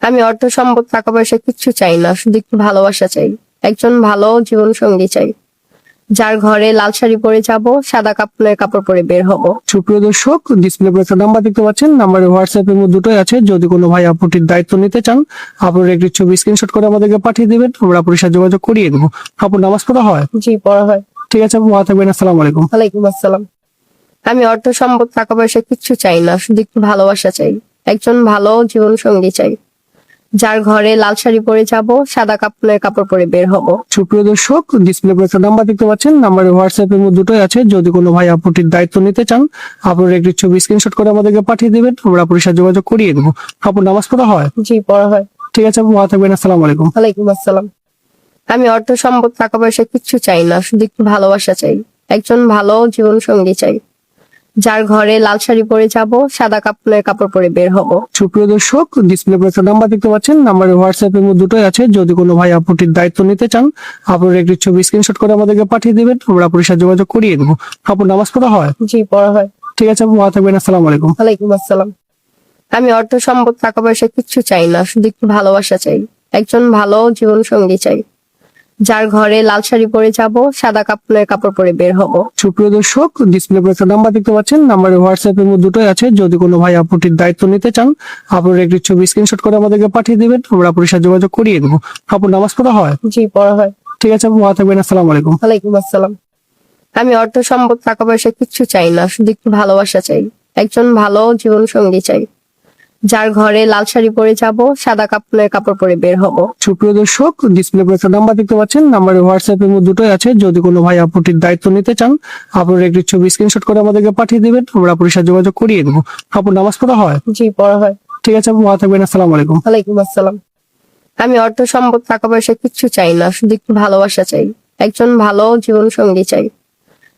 আমি অর্থ সম্পদ টাকা পয়সা কিচ্ছু চাই না, শুধু একটু ভালোবাসা চাই। একজন ভালো জীবন সঙ্গী চাই, যার ঘরে লাল শাড়ি পরে যাব, সাদা কাপড়ের কাপড় পরে বের হব। সুপ্রিয় দর্শক, ডিসপ্লে একটা নাম্বার দেখতে পাচ্ছেন, নাম্বারে হোয়াটসঅ্যাপ এর মধ্যে দুটোই আছে। যদি কোনো ভাই আপুটির দায়িত্ব নিতে চান, আপনারা একটি ছবি স্ক্রিনশট করে আমাদেরকে পাঠিয়ে দিবেন, আমরা আপুর সাথে যোগাযোগ করিয়ে দেবো। আপুর নামাজ পড়া হয়? জি, পড়া হয়। ঠিক আছে আপু, ভালো থাকবেন। আসসালামু আলাইকুম। ওয়ালাইকুম আসসালাম। আমি অর্থ সম্পদ টাকা পয়সা কিচ্ছু চাই না, শুধু একটু ভালোবাসা চাই। একজন ভালো জীবন সঙ্গী চাই, যার ঘরে লাল শাড়ি পরে যাব, সাদা কাপড়ের কাপড় পরে বের হব। সুপ্রিয় দর্শক, ডিসপ্লে একটা নাম্বার দেখতে পাচ্ছেন, নাম্বারে হোয়াটসঅ্যাপ এর মধ্যে দুটোই আছে। যদি কোনো ভাই আপুটির দায়িত্ব নিতে চান, আপনারা একটি ছবি স্ক্রিনশট করে আমাদেরকে পাঠিয়ে দিবেন, আমরা আপুর সাথে যোগাযোগ করিয়ে দেবো। আপুর নামাজ পড়া হয়? জি, পড়া হয়। ঠিক আছে আপু, ভালো থাকবেন। আসসালামু আলাইকুম। ওয়ালাইকুম আসসালাম। আমি অর্থ সম্পদ টাকা পয়সা কিচ্ছু চাই না, শুধু একটু ভালোবাসা চাই। একজন ভালো জীবন সঙ্গী চাই, যার ঘরে লাল শাড়ি পরে যাব, সাদা কাপড়ের কাপড় পরে বের হব। সুপ্রিয় দর্শক, ডিসপ্লে একটা নাম্বার দেখতে পাচ্ছেন, নাম্বারে হোয়াটসঅ্যাপ এর মধ্যে দুটোই আছে। যদি কোনো ভাই আপুটির দায়িত্ব নিতে চান, আপনারা একটি ছবি স্ক্রিনশট করে আমাদেরকে পাঠিয়ে দিবেন, আমরা আপুর সাথে যোগাযোগ করিয়ে দেবো। আপুর নামাজ পড়া হয়? জি, পড়া হয়। ঠিক আছে আপু, ভালো থাকবেন। আসসালামু আলাইকুম। ওয়ালাইকুম আসসালাম। আমি অর্থ সম্পদ টাকা পয়সা কিচ্ছু চাই না, শুধু একটু ভালোবাসা চাই। একজন ভালো জীবন সঙ্গী চাই, যার ঘরে লাল শাড়ি পরে যাব, সাদা কাপড়ের কাপড় পরে বের হব। সুপ্রিয় দর্শক, ডিসপ্লে একটা নাম্বার দেখতে পাচ্ছেন, নাম্বারে হোয়াটসঅ্যাপ এর মধ্যে দুটোই আছে। যদি কোনো ভাই আপুটির দায়িত্ব নিতে চান, আপনারা একটি ছবি স্ক্রিনশট করে আমাদেরকে পাঠিয়ে দিবেন, আমরা আপুর সাথে যোগাযোগ করিয়ে দেবো। আপুর নামাজ পড়া হয়? জি, পড়া হয়। ঠিক আছে আপু, ভালো থাকবেন। আসসালামু আলাইকুম। ওয়ালাইকুম আসসালাম। আমি অর্থ সম্পদ টাকা পয়সা কিচ্ছু চাই না, শুধু একটু ভালোবাসা চাই। একজন ভালো জীবন সঙ্গী চাই, যার ঘরে লাল শাড়ি পরে যাব, সাদা কাপড়ের কাপড় পরে বের হব। সুপ্রিয় দর্শক, ডিসপ্লে একটা নাম্বার দেখতে পাচ্ছেন, নাম্বারে হোয়াটসঅ্যাপ এর মধ্যে দুটোই আছে। যদি কোনো ভাই আপুটির দায়িত্ব নিতে চান, আপনারা একটি ছবি স্ক্রিনশট করে আমাদেরকে পাঠিয়ে দিবেন, আমরা আপুর সাথে যোগাযোগ করিয়ে দেবো। আপুর নামাজ পড়া হয়? জি, পড়া হয়। ঠিক আছে আপু, ভালো থাকবেন। আসসালামু আলাইকুম। ওয়ালাইকুম আসসালাম। আমি অর্থ সম্পদ টাকা পয়সা কিচ্ছু চাই না, শুধু একটু ভালোবাসা চাই। একজন ভালো জীবন সঙ্গী চাই,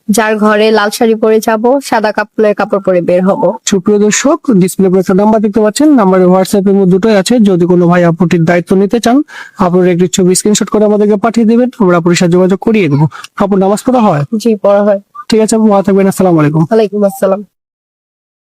যার ঘরে লাল শাড়ি পরে যাব, সাদা কাপড়ের কাপড় পরে বের হব। সুপ্রিয় দর্শক, ডিসপ্লে একটা নাম্বার দেখতে পাচ্ছেন, নাম্বারে হোয়াটসঅ্যাপ এর মধ্যে দুটোই আছে। যদি কোনো ভাই আপুটির দায়িত্ব নিতে চান, আপনারা একটি ছবি স্ক্রিনশট করে আমাদেরকে পাঠিয়ে দিবেন, আমরা আপুর সাথে যোগাযোগ করিয়ে দেবো। আপুর নামাজ পড়া হয়? জি, পড়া হয়। ঠিক আছে আপু, ভালো থাকবেন। আসসালামু আলাইকুম। ওয়ালাইকুম আসসালাম।